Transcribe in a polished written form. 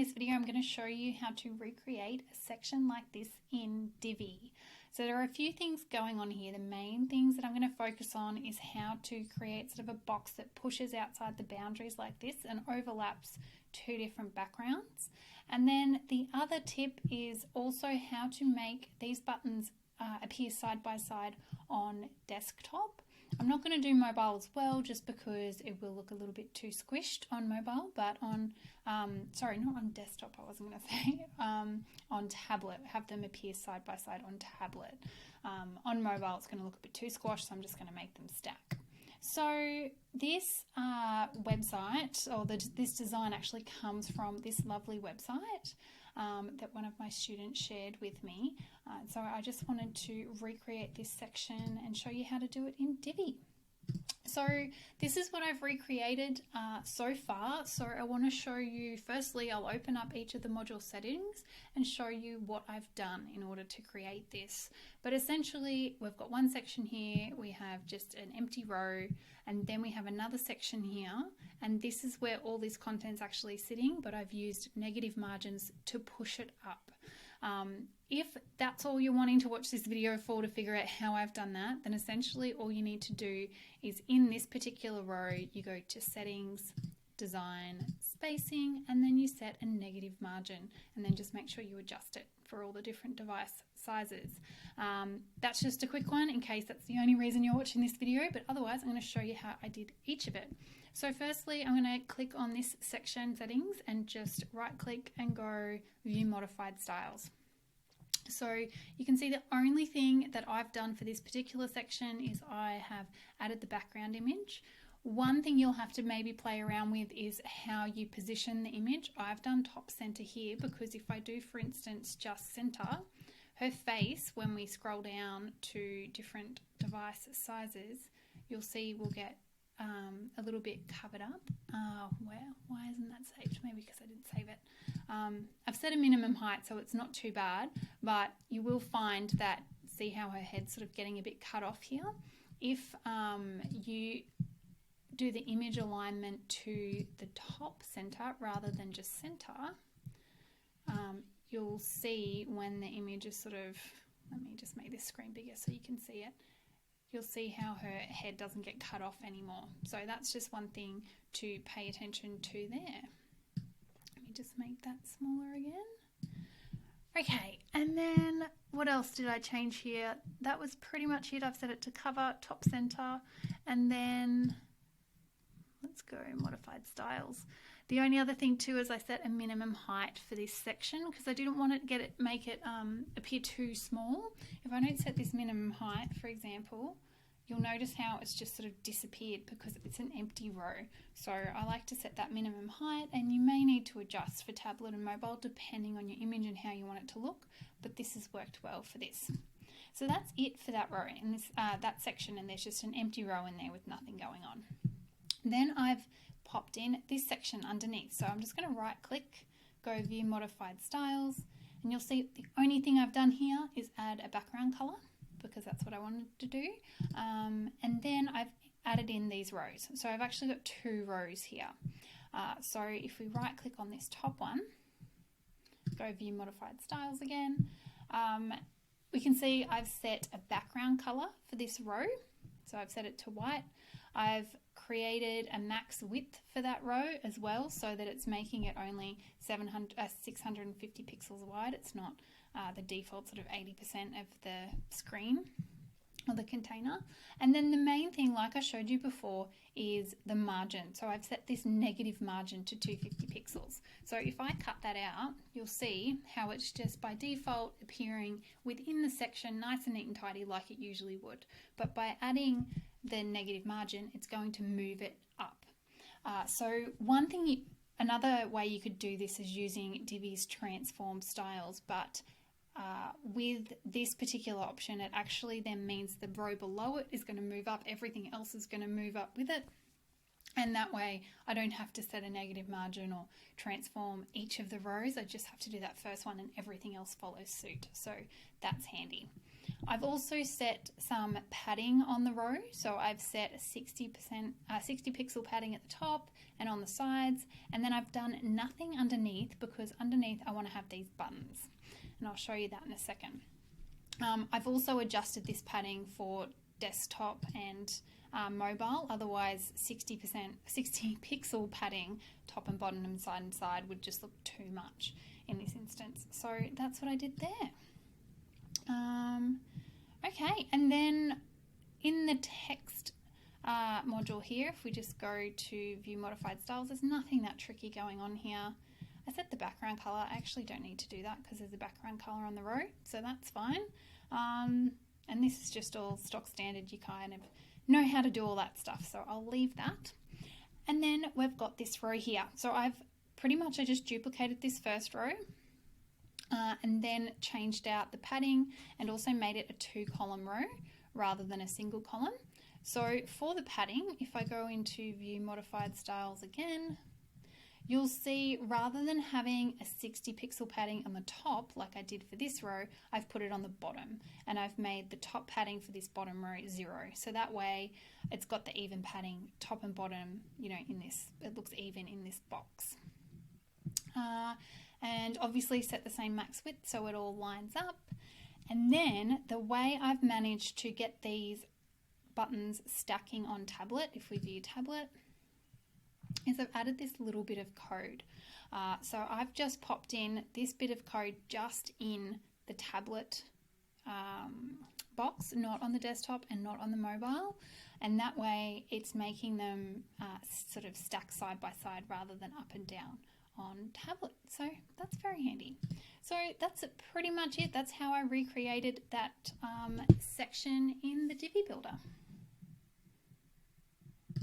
this video, I'm going to show you how to recreate a section like this in Divi. So there are a few things going on here. The main things that I'm going to focus on is how to create sort of a box that pushes outside the boundaries like this and overlaps two different backgrounds. And then the other tip is also how to make these buttons appear side by side on desktop. I'm not going to do mobile as well just because it will look a little bit too squished on mobile, but on, sorry, not on desktop, I wasn't going to say, on tablet, have them appear side by side on tablet. On mobile, it's going to look a bit too squashed, so I'm just going to make them stack. So this website, or this design actually comes from this lovely website that one of my students shared with me. So I just wanted to recreate this section and show you how to do it in Divi. So this is what I've recreated so far. So I want to show you, firstly, I'll open up each of the module settings and show you what I've done in order to create this. But essentially, we've got one section here, we have just an empty row, and then we have another section here, and this is where all this content's actually sitting, but I've used negative margins to push it up. If that's all you're wanting to watch this video for, to figure out how I've done that, then essentially all you need to do is in this particular row, you go to settings, design, spacing, and then you set a negative margin, and then just make sure you adjust it for all the different device sizes. That's just a quick one in case that's the only reason you're watching this video, but otherwise I'm going to show you how I did each of it. So firstly, I'm going to click on this section settings and just right click and go view modified styles. So you can see the only thing that I've done for this particular section is I have added the background image. One thing you'll have to maybe play around with is how you position the image. I've done top center here because if I do, for instance, just center, her face, when we scroll down to different device sizes, you'll see we'll get a little bit covered up. Why isn't that saved? Maybe because I didn't save it. I've set a minimum height, so it's not too bad, but you will find that, see how her head's sort of getting a bit cut off here. If you do the image alignment to the top center rather than just center, you'll see when the image is sort of, let me just make this screen bigger so you can see it. You'll see how her head doesn't get cut off anymore. So that's just one thing to pay attention to there. Let me just make that smaller again. Okay, and then what else did I change here? That was pretty much it. I've set it to cover, top center, and then let's go modified styles. The only other thing too is I set a minimum height for this section because I didn't want to make it appear too small. If I don't set this minimum height, for example, you'll notice how it's just sort of disappeared because it's an empty row. So I like to set that minimum height, and you may need to adjust for tablet and mobile depending on your image and how you want it to look, but this has worked well for this. So that's it for that row and this that section, and there's just an empty row in there with nothing going on. Then I've popped in this section underneath. So I'm just going to right click, go view modified styles, and you'll see the only thing I've done here is add a background color because that's what I wanted to do. And then I've added in these rows. So I've actually got two rows here. So if we right click on this top one, go view modified styles again, we can see I've set a background color for this row. So I've set it to white. I've created a max width for that row as well, so that it's making it only 650 pixels wide. It's not the default sort of 80% of the screen or the container. And then the main thing, like I showed you before, is the margin. So I've set this negative margin to 250 pixels. So if I cut that out, you'll see how it's just by default appearing within the section nice and neat and tidy like it usually would. But by adding the negative margin, it's going to move it up. So another way you could do this is using Divi's transform styles, but with this particular option, it actually then means the row below it is going to move up, everything else is going to move up with it, and that way I don't have to set a negative margin or transform each of the rows. I just have to do that first one and everything else follows suit, so that's handy. I've also set some padding on the row. So I've set a 60 pixel padding at the top and on the sides. And then I've done nothing underneath because underneath I want to have these buttons. And I'll show you that in a second. I've also adjusted this padding for desktop and mobile. Otherwise 60 pixel padding top and bottom and side would just look too much in this instance. So that's what I did there. Okay, and then in the text module here, if we just go to view modified styles, there's nothing that tricky going on here. I set the background color. I actually don't need to do that because there's a background color on the row, so that's fine. And this is just all stock standard. You kind of know how to do all that stuff, so I'll leave that. And then we've got this row here. So I just duplicated this first row and then changed out the padding and also made it a 2-column row rather than a single column. So for the padding, if I go into view modified styles again, you'll see rather than having a 60 pixel padding on the top like I did for this row, I've put it on the bottom and I've made the top padding for this bottom row 0. So that way it's got the even padding top and bottom, in this, it looks even in this box. And obviously set the same max width so it all lines up. And then the way I've managed to get these buttons stacking on tablet, if we view tablet, is I've added this little bit of code. So I've just popped in this bit of code just in the tablet box, not on the desktop and not on the mobile. And that way it's making them sort of stack side by side rather than up and down on tablet. So that's very handy. So that's pretty much it. That's how I recreated that section in the Divi Builder.